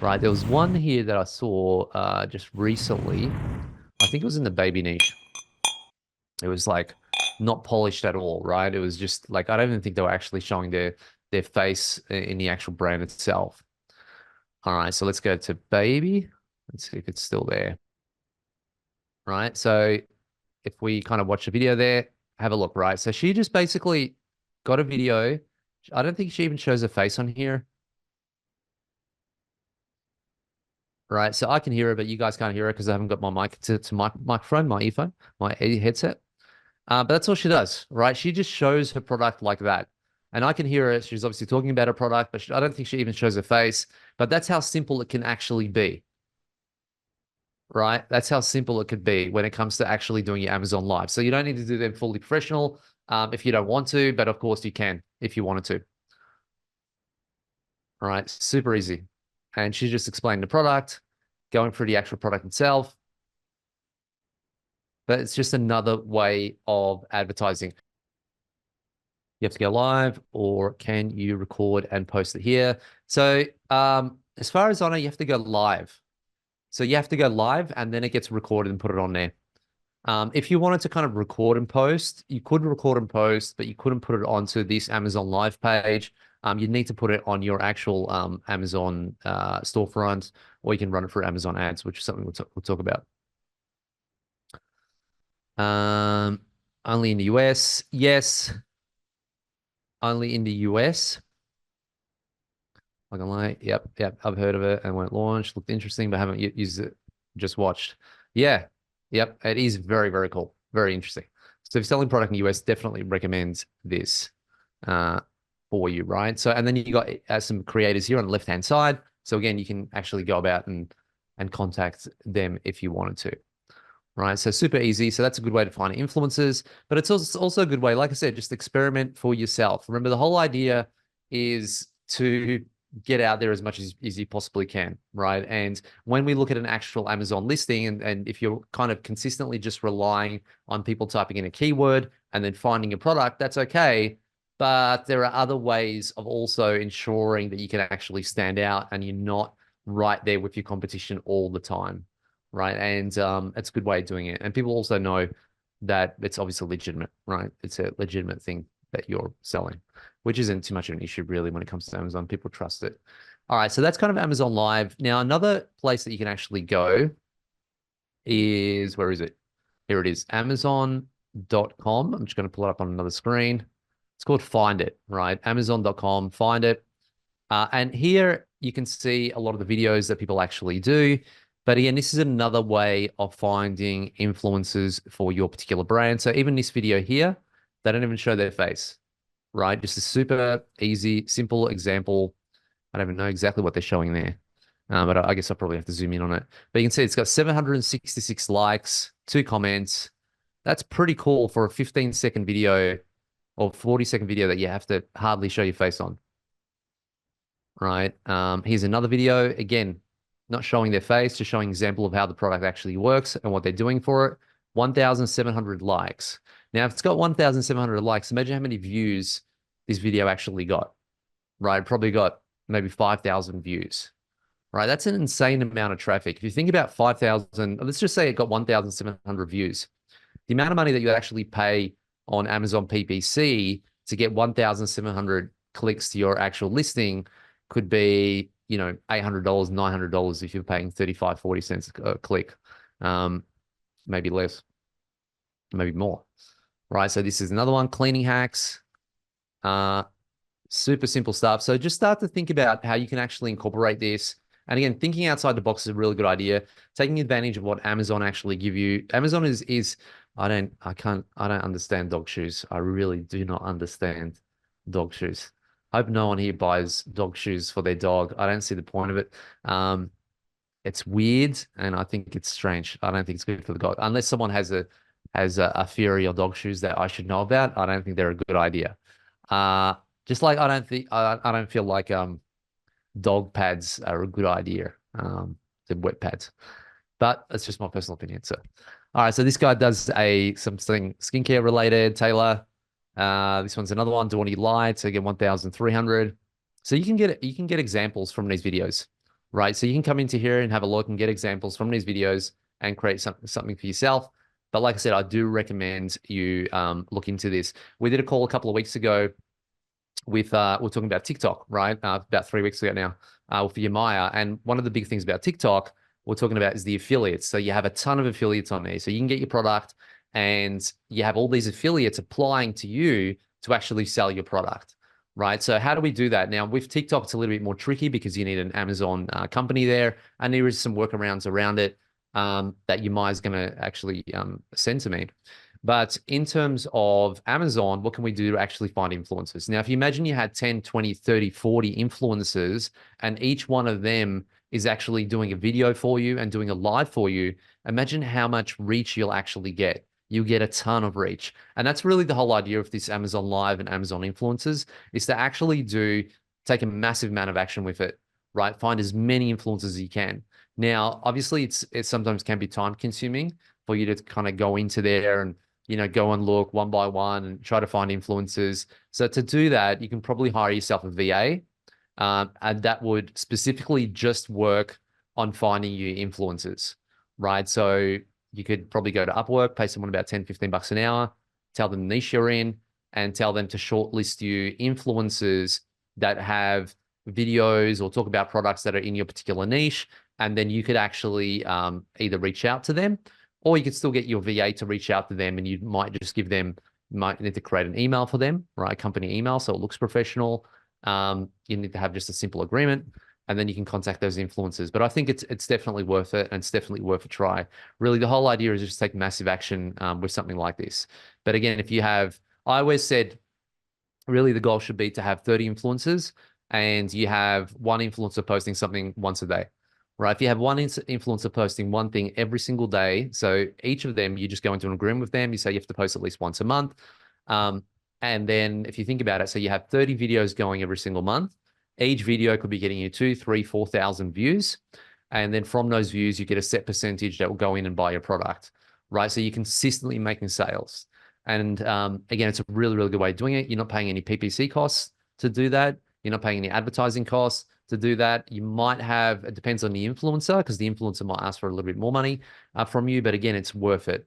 right? There was one here that I saw just recently. I think it was in the baby niche. It was like not polished at all, right? It was just like I don't even think they were actually showing their face in the actual brand itself. All right, so let's go to baby. Let's see if it's still there. Right. So if we kind of watch the video there, have a look, right? So she just basically got a video. I don't think she even shows her face on here. Right. So I can hear her, but you guys can't hear her because I haven't got my mic to my microphone, my earphone, my headset. But that's all she does, right? She just shows her product like that. And I can hear her. She's obviously talking about her product, but I don't think she even shows her face. But that's how simple it can actually be, right? That's how simple it could be when it comes to actually doing your Amazon Live. So you don't need to do them fully professional if you don't want to, but of course you can if you wanted to. All right, super easy. And she's just explaining the product, going through the actual product itself. But it's just another way of advertising. You have to go live, or can you record and post it here? So as far as I know, you have to go live. So you have to go live and then it gets recorded and put it on there. If you wanted to kind of record and post, you could record and post, but you couldn't put it onto this Amazon Live page. You'd need to put it on your actual Amazon storefront, or you can run it through Amazon ads, which is something we'll talk about. Only in the US. Yes, only in the US. Like I'm like, yep, I've heard of it and when it launched, looked interesting, but haven't used it, just watched. Yeah, yep, it is very, very cool. Very interesting. So if you're selling product in the US, definitely recommend this uh, for you, right? So, and then you got some creators here on the left-hand side. So again, you can actually go about and contact them if you wanted to, right? So super easy. So that's a good way to find influencers, but it's also a good way, like I said, just experiment for yourself. Remember, the whole idea is to get out there as much as you possibly can, right? And when we look at an actual Amazon listing, and if you're kind of consistently just relying on people typing in a keyword and then finding a product, that's okay. But there are other ways of also ensuring that you can actually stand out and you're not right there with your competition all the time, right? And it's a good way of doing it. And people also know that it's obviously legitimate, right? It's a legitimate thing that you're selling, which isn't too much of an issue really when it comes to Amazon. People trust it. All right, so that's kind of Amazon Live. Now, another place that you can actually go is, where is it? Here it is, Amazon.com. I'm just going to pull it up on another screen. It's called Find It, right? Amazon.com, Find It. And here you can see a lot of the videos that people actually do. But again, this is another way of finding influencers for your particular brand. So even this video here, they don't even show their face, right? Just a super easy, simple example. I don't even know exactly what they're showing there. But I guess I'll probably have to zoom in on it. But you can see it's got 766 likes, 2 comments. That's pretty cool for a 15-second video or 40-second video that you have to hardly show your face on, right? Here's another video. Again, not showing their face, just showing an example of how the product actually works and what they're doing for it. 1,700 likes. Now, if it's got 1,700 likes, imagine how many views this video actually got, right? Probably got maybe 5,000 views, right? That's an insane amount of traffic. If you think about 5,000, let's just say it got 1,700 views. The amount of money that you actually pay on Amazon PPC to get 1,700 clicks to your actual listing could be, you know, $800, $900 if you're paying 35, 40 cents a click, maybe less, maybe more, right? So this is another one, cleaning hacks, super simple stuff. So just start to think about how you can actually incorporate this. And again, thinking outside the box is a really good idea. Taking advantage of what Amazon actually give you. Amazon is I don't understand dog shoes. I really do not understand dog shoes. I hope no one here buys dog shoes for their dog. I don't see the point of it. It's weird and I think it's strange. I don't think it's good for the dog. Unless someone has a theory of dog shoes that I should know about, I don't think they're a good idea. Just like I don't feel like dog pads are a good idea. The wet pads. But that's just my personal opinion. So all right, so this guy does something skincare related, Taylor. This one's another one, Dawny Light, so again 1,300. So you can get examples from these videos, right? So you can come into here and have a look and get examples from these videos and create something for yourself. But like I said, I do recommend you look into this. We did a call a couple of weeks ago with we're talking about TikTok, right? About 3 weeks ago now, with Yamaya. And one of the big things about TikTok we're talking about is the affiliates. So you have a ton of affiliates on there. So you can get your product and you have all these affiliates applying to you to actually sell your product, right? So how do we do that? Now with TikTok, it's a little bit more tricky because you need an Amazon company there, and there is some workarounds around it that Yamaya is going to actually send to me. But in terms of Amazon, what can we do to actually find influencers? Now, if you imagine you had 10, 20, 30, 40 influencers, and each one of them is actually doing a video for you and doing a live for you, imagine how much reach you'll actually get. You get a ton of reach. And that's really the whole idea of this Amazon Live and Amazon influencers, is to actually take a massive amount of action with it, right? Find as many influencers as you can. Now, obviously, it sometimes can be time consuming for you to kind of go into there and go and look one by one and try to find influencers. So to do that, you can probably hire yourself a VA, and that would specifically just work on finding you influencers, right? So you could probably go to Upwork, pay someone about 10, $15 an hour, tell them the niche you're in, and tell them to shortlist you influencers that have videos or talk about products that are in your particular niche. And then you could actually either reach out to them, or you could still get your VA to reach out to them, and you might just might need to create an email for them, right? Company email, so it looks professional. You need to have just a simple agreement, and then you can contact those influencers. But I think it's definitely worth it, and it's definitely worth a try. Really, the whole idea is just take massive action with something like this. But again, I always said, really the goal should be to have 30 influencers, and you have one influencer posting something once a day, right? If you have one influencer posting one thing every single day, so each of them, you just go into an agreement with them. You say you have to post at least once a month. And then if you think about it, so you have 30 videos going every single month. Each video could be getting you 2, 3, 4,000 views. And then from those views, you get a set percentage that will go in and buy your product, right? So you're consistently making sales. And again, it's a really, really good way of doing it. You're not paying any PPC costs to do that. You're not paying any advertising costs to do that. You might have, it depends on the influencer, because the influencer might ask for a little bit more money from you. But again, it's worth it.